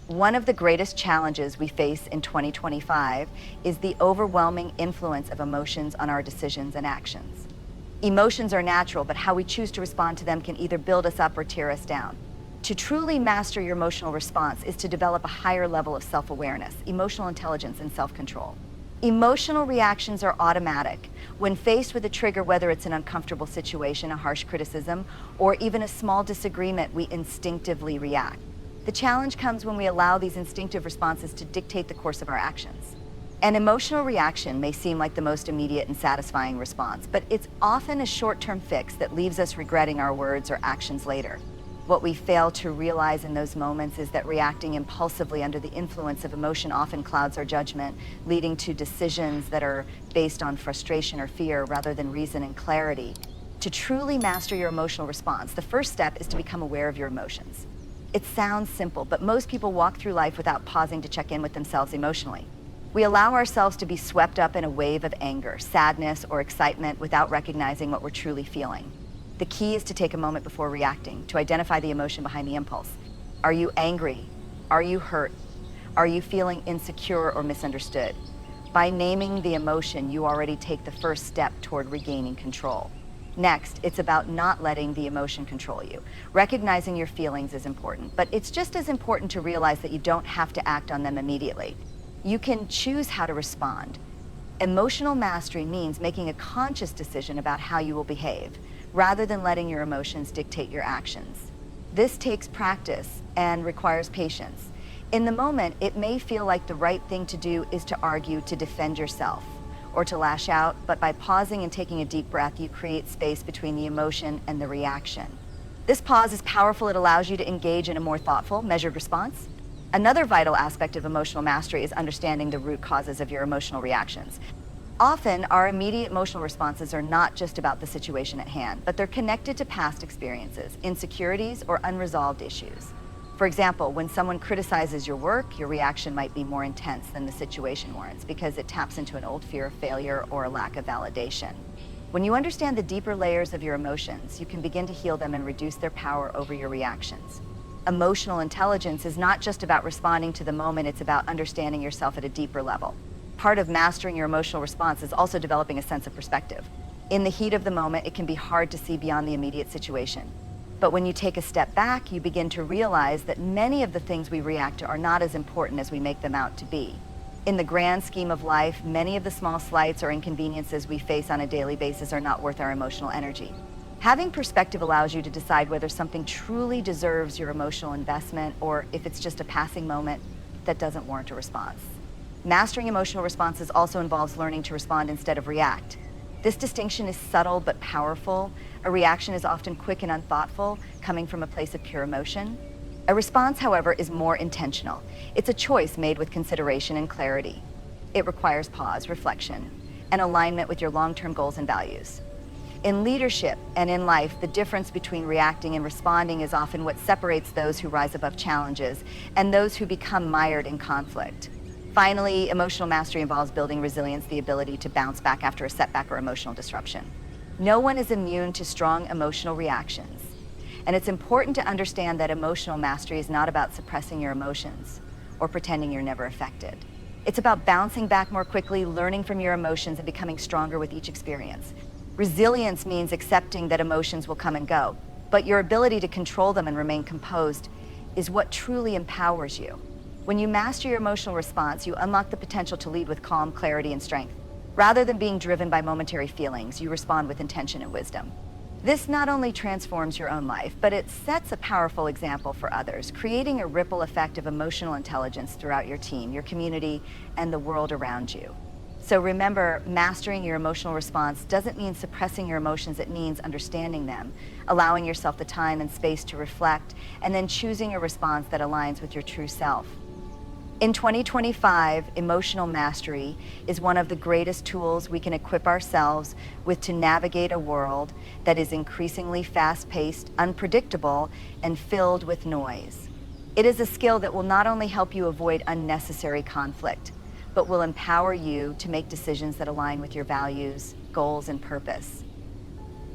One of the greatest challenges we face in 2025 is the overwhelming influence of emotions on our decisions and actions. Emotions are natural, but how we choose to respond to them can either build us up or tear us down. To truly master your emotional response is to develop a higher level of self-awareness, emotional intelligence, and self-control. Emotional reactions are automatic. When faced with a trigger, whether it's an uncomfortable situation, a harsh criticism, or even a small disagreement, we instinctively react. The challenge comes when we allow these instinctive responses to dictate the course of our actions. An emotional reaction may seem like the most immediate and satisfying response, but it's often a short-term fix that leaves us regretting our words or actions later. What we fail to realize in those moments is that reacting impulsively under the influence of emotion often clouds our judgment, leading to decisions that are based on frustration or fear rather than reason and clarity. To truly master your emotional response, the first step is to become aware of your emotions. It sounds simple, but most people walk through life without pausing to check in with themselves emotionally. We allow ourselves to be swept up in a wave of anger, sadness, or excitement without recognizing what we're truly feeling. The key is to take a moment before reacting, to identify the emotion behind the impulse. Are you angry? Are you hurt? Are you feeling insecure or misunderstood? By naming the emotion, you already take the first step toward regaining control. Next, it's about not letting the emotion control you. Recognizing your feelings is important, but it's just as important to realize that you don't have to act on them immediately. You can choose how to respond. Emotional mastery means making a conscious decision about how you will behave, rather than letting your emotions dictate your actions. This takes practice and requires patience. In the moment, it may feel like the right thing to do is to argue, to defend yourself, or to lash out, but by pausing and taking a deep breath, you create space between the emotion and the reaction. This pause is powerful. It allows you to engage in a more thoughtful, measured response. Another vital aspect of emotional mastery is understanding the root causes of your emotional reactions. Often, our immediate emotional responses are not just about the situation at hand, but they're connected to past experiences, insecurities, or unresolved issues. For example, when someone criticizes your work, your reaction might be more intense than the situation warrants because it taps into an old fear of failure or a lack of validation. When you understand the deeper layers of your emotions, you can begin to heal them and reduce their power over your reactions. Emotional intelligence is not just about responding to the moment, it's about understanding yourself at a deeper level. Part of mastering your emotional response is also developing a sense of perspective. In the heat of the moment, it can be hard to see beyond the immediate situation. But when you take a step back, you begin to realize that many of the things we react to are not as important as we make them out to be. In the grand scheme of life, many of the small slights or inconveniences we face on a daily basis are not worth our emotional energy. Having perspective allows you to decide whether something truly deserves your emotional investment or if it's just a passing moment that doesn't warrant a response. Mastering emotional responses also involves learning to respond instead of react. This distinction is subtle but powerful. A reaction is often quick and unthoughtful, coming from a place of pure emotion. A response, however, is more intentional. It's a choice made with consideration and clarity. It requires pause, reflection, and alignment with your long-term goals and values. In leadership and in life, the difference between reacting and responding is often what separates those who rise above challenges and those who become mired in conflict. Finally, emotional mastery involves building resilience, the ability to bounce back after a setback or emotional disruption. No one is immune to strong emotional reactions, and it's important to understand that emotional mastery is not about suppressing your emotions or pretending you're never affected. It's about bouncing back more quickly, learning from your emotions, and becoming stronger with each experience. Resilience means accepting that emotions will come and go, but your ability to control them and remain composed is what truly empowers you. When you master your emotional response, you unlock the potential to lead with calm, clarity, and strength. Rather than being driven by momentary feelings, you respond with intention and wisdom. This not only transforms your own life, but it sets a powerful example for others, creating a ripple effect of emotional intelligence throughout your team, your community, and the world around you. So remember, mastering your emotional response doesn't mean suppressing your emotions, it means understanding them, allowing yourself the time and space to reflect, and then choosing a response that aligns with your true self. In 2025, emotional mastery is one of the greatest tools we can equip ourselves with to navigate a world that is increasingly fast-paced, unpredictable, and filled with noise. It is a skill that will not only help you avoid unnecessary conflict, but will empower you to make decisions that align with your values, goals, and purpose.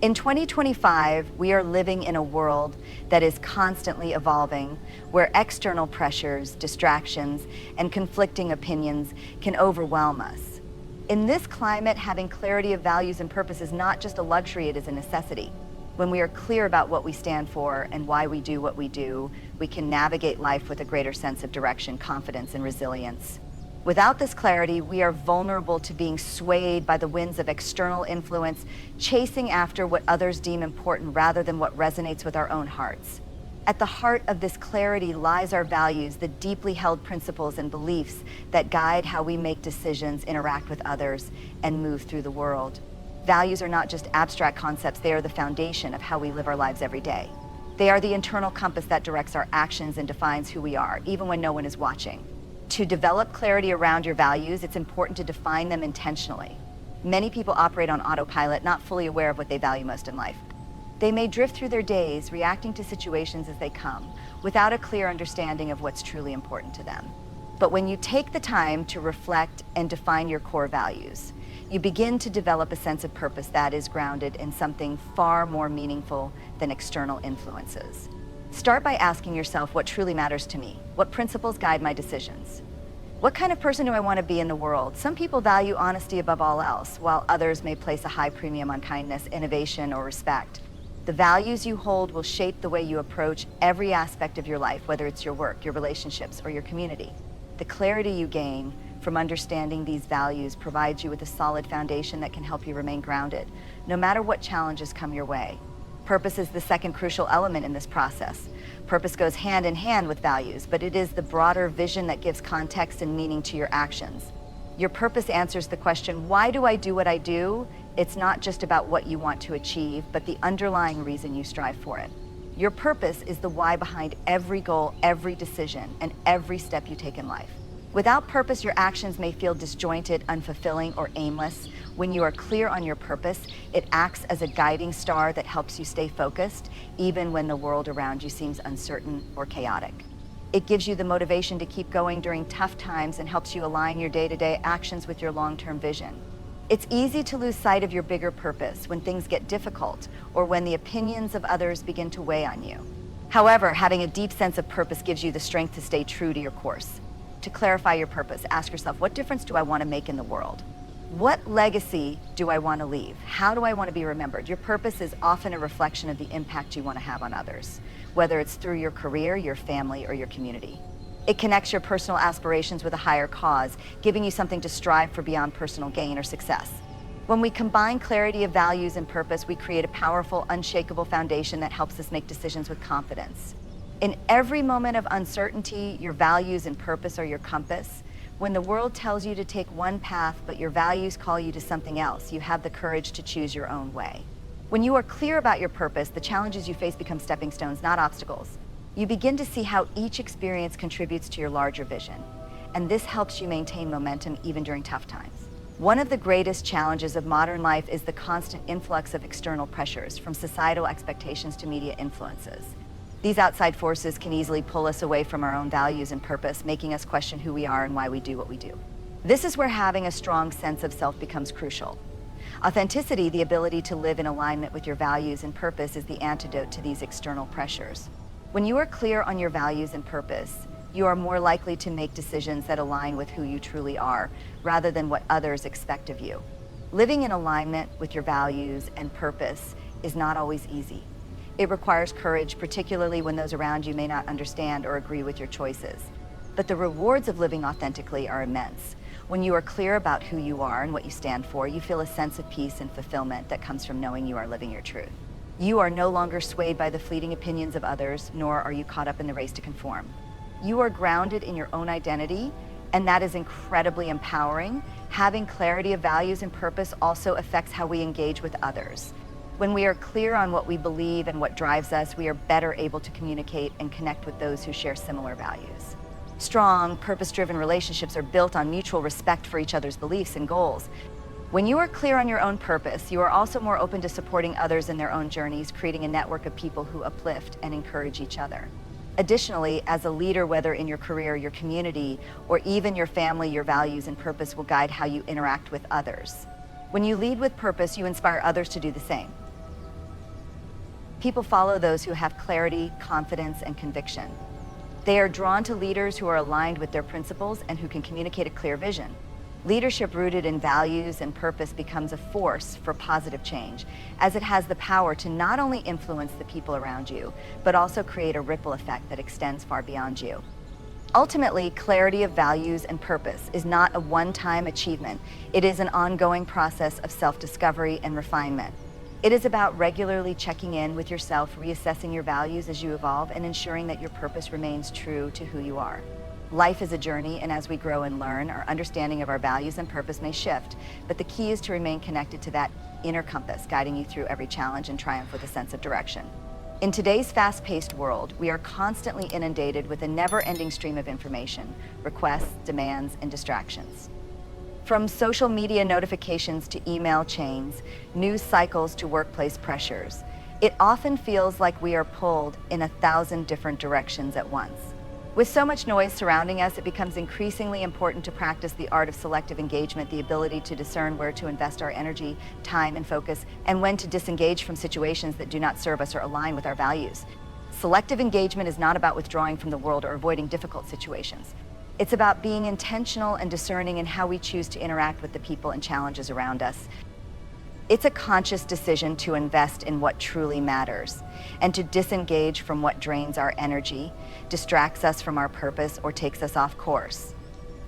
In 2025, we are living in a world that is constantly evolving, where external pressures, distractions, and conflicting opinions can overwhelm us. In this climate, having clarity of values and purpose is not just a luxury, it is a necessity. When we are clear about what we stand for and why we do what we do, we can navigate life with a greater sense of direction, confidence, and resilience. Without this clarity, we are vulnerable to being swayed by the winds of external influence, chasing after what others deem important rather than what resonates with our own hearts. At the heart of this clarity lies our values, the deeply held principles and beliefs that guide how we make decisions, interact with others, and move through the world. Values are not just abstract concepts, they are the foundation of how we live our lives every day. They are the internal compass that directs our actions and defines who we are, even when no one is watching. To develop clarity around your values, it's important to define them intentionally. Many people operate on autopilot, not fully aware of what they value most in life. They may drift through their days, reacting to situations as they come, without a clear understanding of what's truly important to them. But when you take the time to reflect and define your core values, you begin to develop a sense of purpose that is grounded in something far more meaningful than external influences. Start by asking yourself what truly matters to me. What principles guide my decisions? What kind of person do I want to be in the world? Some people value honesty above all else, while others may place a high premium on kindness, innovation, or respect. The values you hold will shape the way you approach every aspect of your life, whether it's your work, your relationships, or your community. The clarity you gain from understanding these values provides you with a solid foundation that can help you remain grounded, no matter what challenges come your way. Purpose is the second crucial element in this process. Purpose goes hand in hand with values, but it is the broader vision that gives context and meaning to your actions. Your purpose answers the question, why do I do what I do? It's not just about what you want to achieve, but the underlying reason you strive for it. Your purpose is the why behind every goal, every decision, and every step you take in life. Without purpose, your actions may feel disjointed, unfulfilling, or aimless. When you are clear on your purpose, it acts as a guiding star that helps you stay focused, even when the world around you seems uncertain or chaotic. It gives you the motivation to keep going during tough times and helps you align your day-to-day actions with your long-term vision. It's easy to lose sight of your bigger purpose when things get difficult or when the opinions of others begin to weigh on you. However, having a deep sense of purpose gives you the strength to stay true to your course. To clarify your purpose, ask yourself, what difference do I want to make in the world? What legacy do I want to leave? How do I want to be remembered? Your purpose is often a reflection of the impact you want to have on others, whether it's through your career, your family, or your community. It connects your personal aspirations with a higher cause, giving you something to strive for beyond personal gain or success. When we combine clarity of values and purpose, we create a powerful, unshakable foundation that helps us make decisions with confidence. In every moment of uncertainty, your values and purpose are your compass. When the world tells you to take one path, but your values call you to something else, you have the courage to choose your own way. When you are clear about your purpose, the challenges you face become stepping stones, not obstacles. You begin to see how each experience contributes to your larger vision, and this helps you maintain momentum even during tough times. One of the greatest challenges of modern life is the constant influx of external pressures, from societal expectations to media influences. These outside forces can easily pull us away from our own values and purpose, making us question who we are and why we do what we do. This is where having a strong sense of self becomes crucial. Authenticity, the ability to live in alignment with your values and purpose, is the antidote to these external pressures. When you are clear on your values and purpose, you are more likely to make decisions that align with who you truly are, rather than what others expect of you. Living in alignment with your values and purpose is not always easy. It requires courage, particularly when those around you may not understand or agree with your choices. But the rewards of living authentically are immense. When you are clear about who you are and what you stand for, you feel a sense of peace and fulfillment that comes from knowing you are living your truth. You are no longer swayed by the fleeting opinions of others, nor are you caught up in the race to conform. You are grounded in your own identity, and that is incredibly empowering. Having clarity of values and purpose also affects how we engage with others. When we are clear on what we believe and what drives us, we are better able to communicate and connect with those who share similar values. Strong, purpose-driven relationships are built on mutual respect for each other's beliefs and goals. When you are clear on your own purpose, you are also more open to supporting others in their own journeys, creating a network of people who uplift and encourage each other. Additionally, as a leader, whether in your career, your community, or even your family, your values and purpose will guide how you interact with others. When you lead with purpose, you inspire others to do the same. People follow those who have clarity, confidence, and conviction. They are drawn to leaders who are aligned with their principles and who can communicate a clear vision. Leadership rooted in values and purpose becomes a force for positive change, as it has the power to not only influence the people around you, but also create a ripple effect that extends far beyond you. Ultimately, clarity of values and purpose is not a one-time achievement. It is an ongoing process of self-discovery and refinement. It is about regularly checking in with yourself, reassessing your values as you evolve, and ensuring that your purpose remains true to who you are. Life is a journey, and as we grow and learn, our understanding of our values and purpose may shift, but the key is to remain connected to that inner compass, guiding you through every challenge and triumph with a sense of direction. In today's fast-paced world, we are constantly inundated with a never-ending stream of information, requests, demands, and distractions. From social media notifications to email chains, news cycles to workplace pressures, it often feels like we are pulled in 1,000 different directions at once. With so much noise surrounding us, it becomes increasingly important to practice the art of selective engagement, the ability to discern where to invest our energy, time, and focus, and when to disengage from situations that do not serve us or align with our values. Selective engagement is not about withdrawing from the world or avoiding difficult situations. It's about being intentional and discerning in how we choose to interact with the people and challenges around us. It's a conscious decision to invest in what truly matters and to disengage from what drains our energy, distracts us from our purpose, or takes us off course.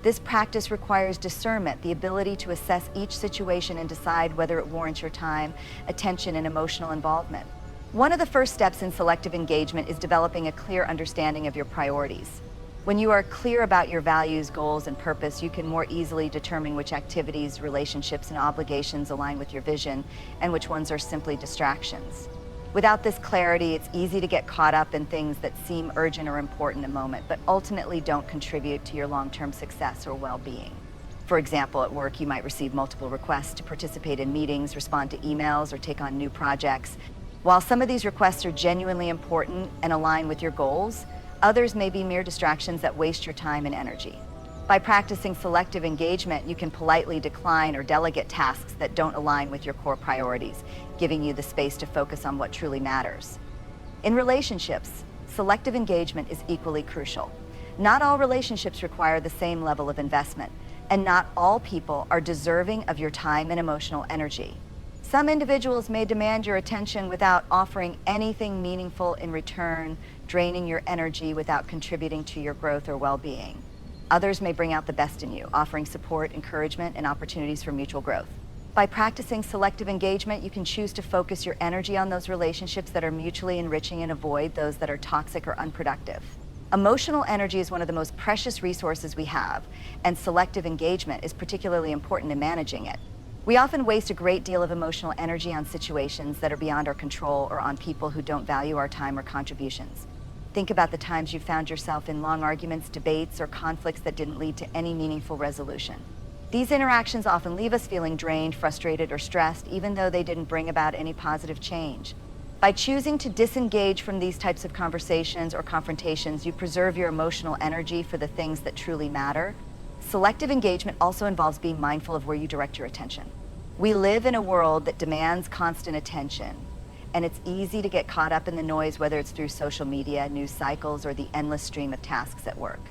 This practice requires discernment, the ability to assess each situation and decide whether it warrants your time, attention, and emotional involvement. One of the first steps in selective engagement is developing a clear understanding of your priorities. When you are clear about your values, goals, and purpose, you can more easily determine which activities, relationships, and obligations align with your vision and which ones are simply distractions. Without this clarity, it's easy to get caught up in things that seem urgent or important in a moment, but ultimately don't contribute to your long-term success or well-being. For example, at work, you might receive multiple requests to participate in meetings, respond to emails, or take on new projects. While some of these requests are genuinely important and align with your goals, others may be mere distractions that waste your time and energy. By practicing selective engagement, you can politely decline or delegate tasks that don't align with your core priorities, giving you the space to focus on what truly matters. In relationships, selective engagement is equally crucial. Not all relationships require the same level of investment, and not all people are deserving of your time and emotional energy. Some individuals may demand your attention without offering anything meaningful in return, draining your energy without contributing to your growth or well-being. Others may bring out the best in you, offering support, encouragement, and opportunities for mutual growth. By practicing selective engagement, you can choose to focus your energy on those relationships that are mutually enriching and avoid those that are toxic or unproductive. Emotional energy is one of the most precious resources we have, and selective engagement is particularly important in managing it. We often waste a great deal of emotional energy on situations that are beyond our control or on people who don't value our time or contributions. Think about the times you found yourself in long arguments, debates, or conflicts that didn't lead to any meaningful resolution. These interactions often leave us feeling drained, frustrated, or stressed, even though they didn't bring about any positive change. By choosing to disengage from these types of conversations or confrontations, you preserve your emotional energy for the things that truly matter. Selective engagement also involves being mindful of where you direct your attention. We live in a world that demands constant attention, and it's easy to get caught up in the noise, whether it's through social media, news cycles, or the endless stream of tasks at work.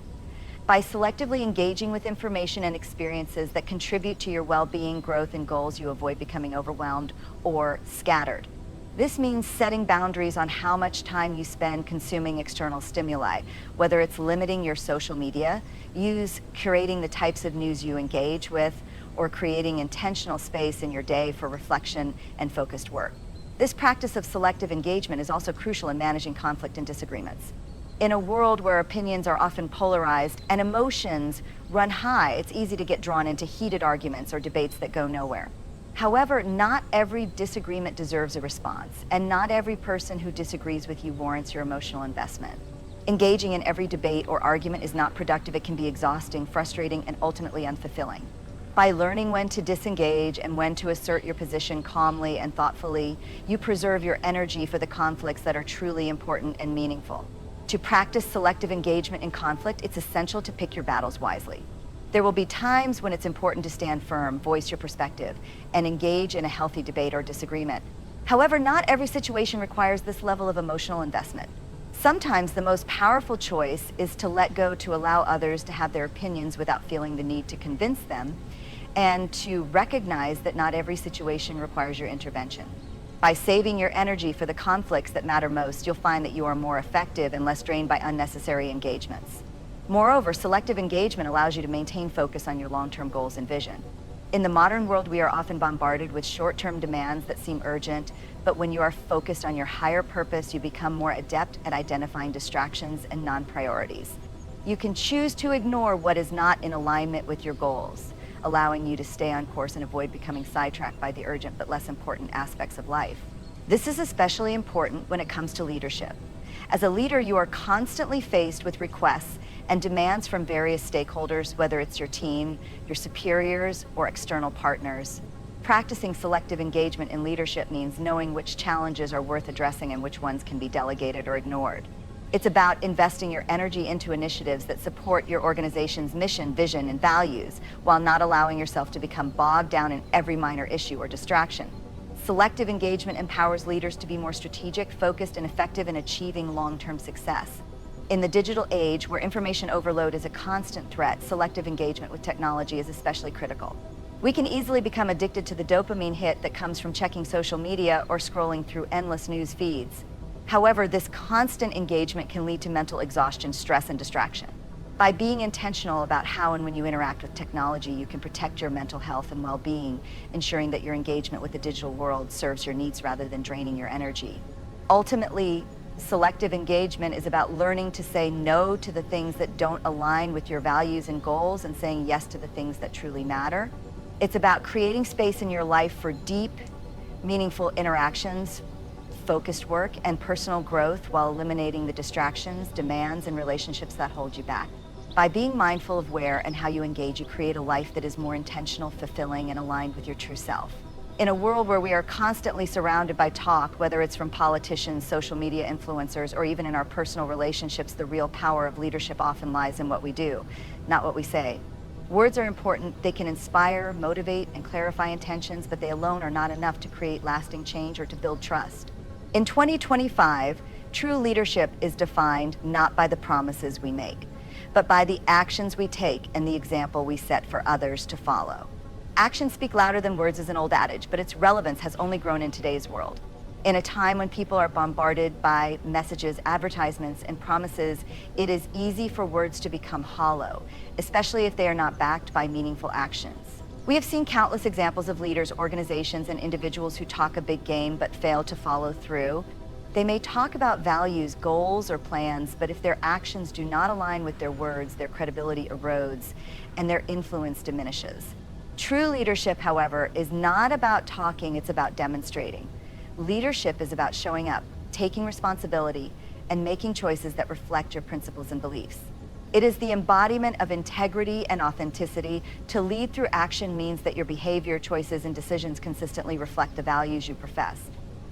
By selectively engaging with information and experiences that contribute to your well-being, growth, and goals, you avoid becoming overwhelmed or scattered. This means setting boundaries on how much time you spend consuming external stimuli, whether it's limiting your social media, curating the types of news you engage with, or creating intentional space in your day for reflection and focused work. This practice of selective engagement is also crucial in managing conflict and disagreements. In a world where opinions are often polarized and emotions run high, it's easy to get drawn into heated arguments or debates that go nowhere. However, not every disagreement deserves a response, and not every person who disagrees with you warrants your emotional investment. Engaging in every debate or argument is not productive. It can be exhausting, frustrating, and ultimately unfulfilling. By learning when to disengage and when to assert your position calmly and thoughtfully, you preserve your energy for the conflicts that are truly important and meaningful. To practice selective engagement in conflict, it's essential to pick your battles wisely. There will be times when it's important to stand firm, voice your perspective, and engage in a healthy debate or disagreement. However, not every situation requires this level of emotional investment. Sometimes the most powerful choice is to let go, to allow others to have their opinions without feeling the need to convince them, and to recognize that not every situation requires your intervention. By saving your energy for the conflicts that matter most, you'll find that you are more effective and less drained by unnecessary engagements. Moreover, selective engagement allows you to maintain focus on your long-term goals and vision. In the modern world, we are often bombarded with short-term demands that seem urgent, but when you are focused on your higher purpose, you become more adept at identifying distractions and non-priorities. You can choose to ignore what is not in alignment with your goals, allowing you to stay on course and avoid becoming sidetracked by the urgent but less important aspects of life. This is especially important when it comes to leadership. As a leader, you are constantly faced with requests and demands from various stakeholders, whether it's your team, your superiors, or external partners. Practicing selective engagement in leadership means knowing which challenges are worth addressing and which ones can be delegated or ignored. It's about investing your energy into initiatives that support your organization's mission, vision, and values, while not allowing yourself to become bogged down in every minor issue or distraction. Selective engagement empowers leaders to be more strategic, focused, and effective in achieving long-term success. In the digital age, where information overload is a constant threat, selective engagement with technology is especially critical. We can easily become addicted to the dopamine hit that comes from checking social media or scrolling through endless news feeds. However, this constant engagement can lead to mental exhaustion, stress, and distraction. By being intentional about how and when you interact with technology, you can protect your mental health and well-being, ensuring that your engagement with the digital world serves your needs rather than draining your energy. Ultimately, selective engagement is about learning to say no to the things that don't align with your values and goals and saying yes to the things that truly matter. It's about creating space in your life for deep, meaningful interactions, focused work, and personal growth while eliminating the distractions, demands, and relationships that hold you back. By being mindful of where and how you engage, you create a life that is more intentional, fulfilling, and aligned with your true self. In a world where we are constantly surrounded by talk, whether it's from politicians, social media influencers, or even in our personal relationships, the real power of leadership often lies in what we do, not what we say. Words are important. They can inspire, motivate, and clarify intentions, but they alone are not enough to create lasting change or to build trust. In 2025, true leadership is defined not by the promises we make, but by the actions we take and the example we set for others to follow. Actions speak louder than words is an old adage, but its relevance has only grown in today's world. In a time when people are bombarded by messages, advertisements, and promises, it is easy for words to become hollow, especially if they are not backed by meaningful actions. We have seen countless examples of leaders, organizations, and individuals who talk a big game but fail to follow through. They may talk about values, goals, or plans, but if their actions do not align with their words, their credibility erodes and their influence diminishes. True leadership, however, is not about talking, it's about demonstrating. Leadership is about showing up, taking responsibility, and making choices that reflect your principles and beliefs. It is the embodiment of integrity and authenticity. To lead through action means that your behavior, choices, and decisions consistently reflect the values you profess.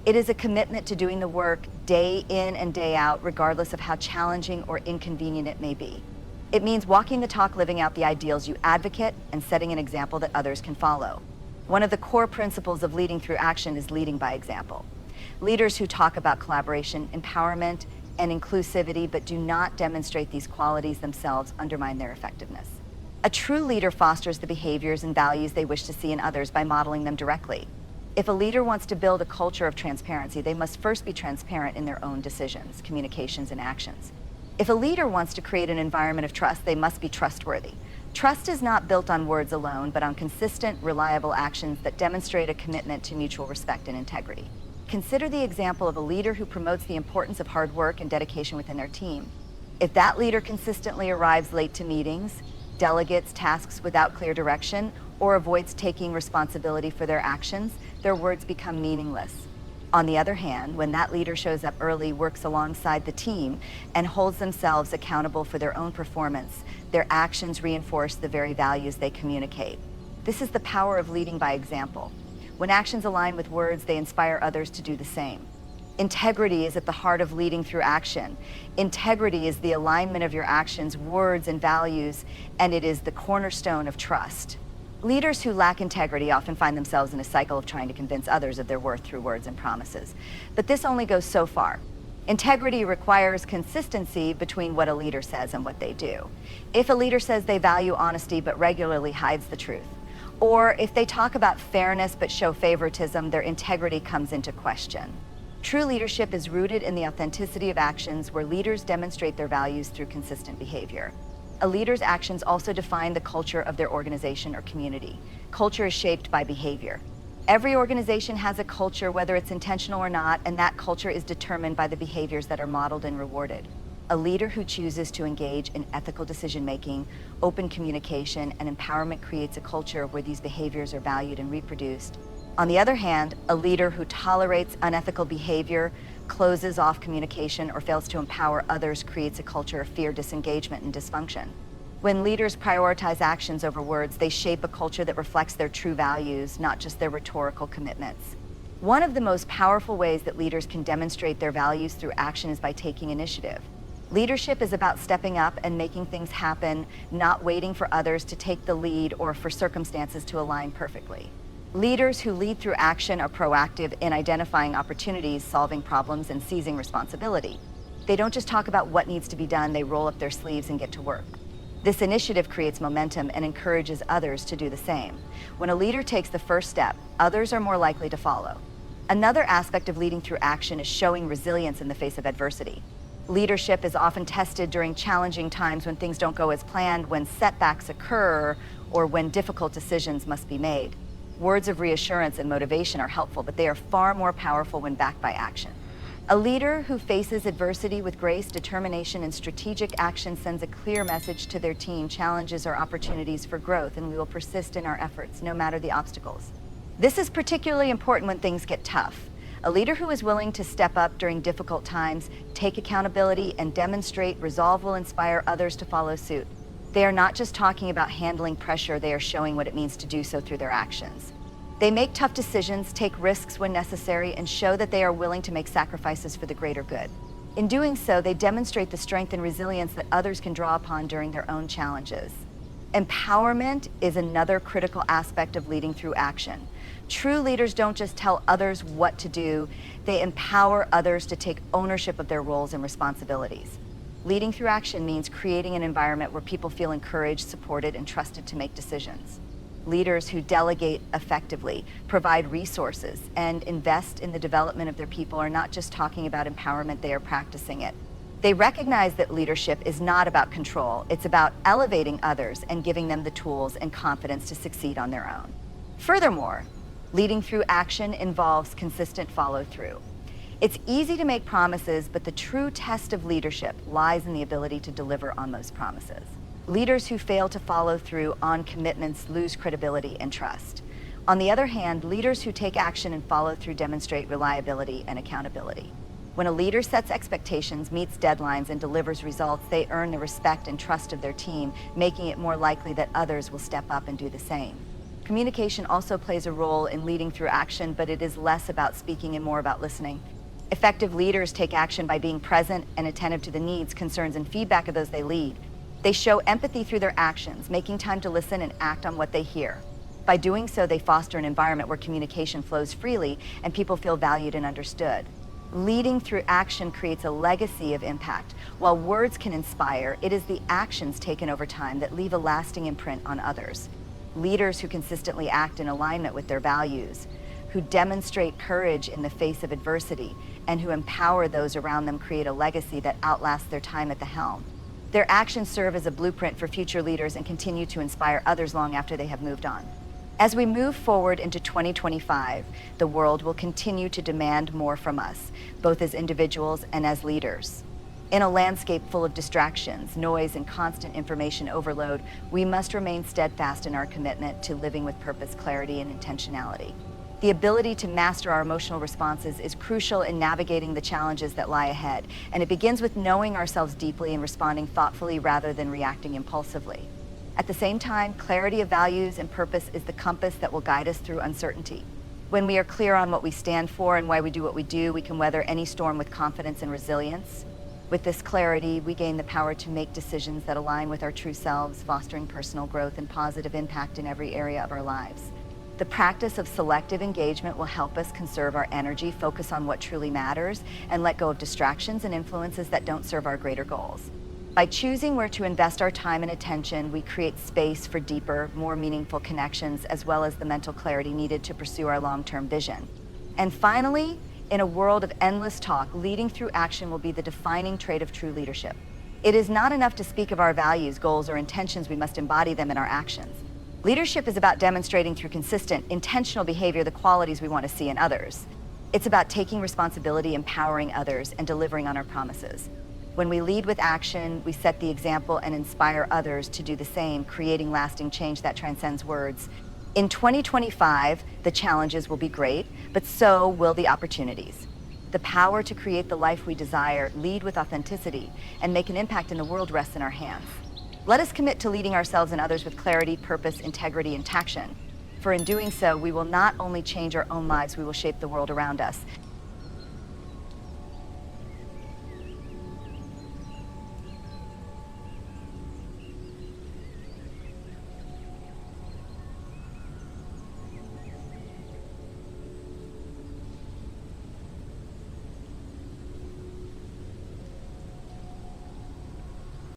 It is a commitment to doing the work day in and day out, regardless of how challenging or inconvenient it may be. It means walking the talk, living out the ideals you advocate, and setting an example that others can follow. One of the core principles of leading through action is leading by example. Leaders who talk about collaboration, empowerment, and inclusivity but do not demonstrate these qualities themselves undermine their effectiveness. A true leader fosters the behaviors and values they wish to see in others by modeling them directly. If a leader wants to build a culture of transparency, they must first be transparent in their own decisions, communications, and actions. If a leader wants to create an environment of trust, they must be trustworthy. Trust is not built on words alone, but on consistent, reliable actions that demonstrate a commitment to mutual respect and integrity. Consider the example of a leader who promotes the importance of hard work and dedication within their team. If that leader consistently arrives late to meetings, delegates tasks without clear direction, or avoids taking responsibility for their actions, their words become meaningless. On the other hand, when that leader shows up early, works alongside the team, and holds themselves accountable for their own performance, their actions reinforce the very values they communicate. This is the power of leading by example. When actions align with words, they inspire others to do the same. Integrity is at the heart of leading through action. Integrity is the alignment of your actions, words, and values, and it is the cornerstone of trust. Leaders who lack integrity often find themselves in a cycle of trying to convince others of their worth through words and promises. But this only goes so far. Integrity requires consistency between what a leader says and what they do. If a leader says they value honesty but regularly hides the truth, or if they talk about fairness but show favoritism, their integrity comes into question. True leadership is rooted in the authenticity of actions where leaders demonstrate their values through consistent behavior. A leader's actions also define the culture of their organization or community. Culture is shaped by behavior. Every organization has a culture, whether it's intentional or not, and that culture is determined by the behaviors that are modeled and rewarded. A leader who chooses to engage in ethical decision-making, open communication, and empowerment creates a culture where these behaviors are valued and reproduced. On the other hand, a leader who tolerates unethical behavior, closes off communication, or fails to empower others creates a culture of fear, disengagement, and dysfunction. When leaders prioritize actions over words, they shape a culture that reflects their true values, not just their rhetorical commitments. One of the most powerful ways that leaders can demonstrate their values through action is by taking initiative. Leadership is about stepping up and making things happen, not waiting for others to take the lead or for circumstances to align perfectly. Leaders who lead through action are proactive in identifying opportunities, solving problems, and seizing responsibility. They don't just talk about what needs to be done, they roll up their sleeves and get to work. This initiative creates momentum and encourages others to do the same. When a leader takes the first step, others are more likely to follow. Another aspect of leading through action is showing resilience in the face of adversity. Leadership is often tested during challenging times when things don't go as planned, when setbacks occur, or when difficult decisions must be made. Words of reassurance and motivation are helpful, but they are far more powerful when backed by action. A leader who faces adversity with grace, determination, and strategic action sends a clear message to their team: challenges are opportunities for growth, and we will persist in our efforts, no matter the obstacles. This is particularly important when things get tough. A leader who is willing to step up during difficult times, take accountability, and demonstrate resolve will inspire others to follow suit. They are not just talking about handling pressure, they are showing what it means to do so through their actions. They make tough decisions, take risks when necessary, and show that they are willing to make sacrifices for the greater good. In doing so, they demonstrate the strength and resilience that others can draw upon during their own challenges. Empowerment is another critical aspect of leading through action. True leaders don't just tell others what to do, they empower others to take ownership of their roles and responsibilities. Leading through action means creating an environment where people feel encouraged, supported, and trusted to make decisions. Leaders who delegate effectively, provide resources, and invest in the development of their people are not just talking about empowerment, they are practicing it. They recognize that leadership is not about control, it's about elevating others and giving them the tools and confidence to succeed on their own. Furthermore, leading through action involves consistent follow-through. It's easy to make promises, but the true test of leadership lies in the ability to deliver on those promises. Leaders who fail to follow through on commitments lose credibility and trust. On the other hand, leaders who take action and follow through demonstrate reliability and accountability. When a leader sets expectations, meets deadlines, and delivers results, they earn the respect and trust of their team, making it more likely that others will step up and do the same. Communication also plays a role in leading through action, but it is less about speaking and more about listening. Effective leaders take action by being present and attentive to the needs, concerns, and feedback of those they lead. They show empathy through their actions, making time to listen and act on what they hear. By doing so, they foster an environment where communication flows freely and people feel valued and understood. Leading through action creates a legacy of impact. While words can inspire, it is the actions taken over time that leave a lasting imprint on others. Leaders who consistently act in alignment with their values, who demonstrate courage in the face of adversity, and who empower those around them create a legacy that outlasts their time at the helm. Their actions serve as a blueprint for future leaders and continue to inspire others long after they have moved on. As we move forward into 2025, the world will continue to demand more from us, both as individuals and as leaders. In a landscape full of distractions, noise, and constant information overload, we must remain steadfast in our commitment to living with purpose, clarity, and intentionality. The ability to master our emotional responses is crucial in navigating the challenges that lie ahead, and it begins with knowing ourselves deeply and responding thoughtfully rather than reacting impulsively. At the same time, clarity of values and purpose is the compass that will guide us through uncertainty. When we are clear on what we stand for and why we do what we do, we can weather any storm with confidence and resilience. With this clarity, we gain the power to make decisions that align with our true selves, fostering personal growth and positive impact in every area of our lives. The practice of selective engagement will help us conserve our energy, focus on what truly matters, and let go of distractions and influences that don't serve our greater goals. By choosing where to invest our time and attention, we create space for deeper, more meaningful connections, as well as the mental clarity needed to pursue our long-term vision. And finally, in a world of endless talk, leading through action will be the defining trait of true leadership. It is not enough to speak of our values, goals, or intentions. We must embody them in our actions. Leadership is about demonstrating through consistent, intentional behavior the qualities we want to see in others. It's about taking responsibility, empowering others, and delivering on our promises. When we lead with action, we set the example and inspire others to do the same, creating lasting change that transcends words. In 2025, the challenges will be great, but so will the opportunities. The power to create the life we desire, lead with authenticity, and make an impact in the world rests in our hands. Let us commit to leading ourselves and others with clarity, purpose, integrity, and taction. For in doing so, we will not only change our own lives, we will shape the world around us.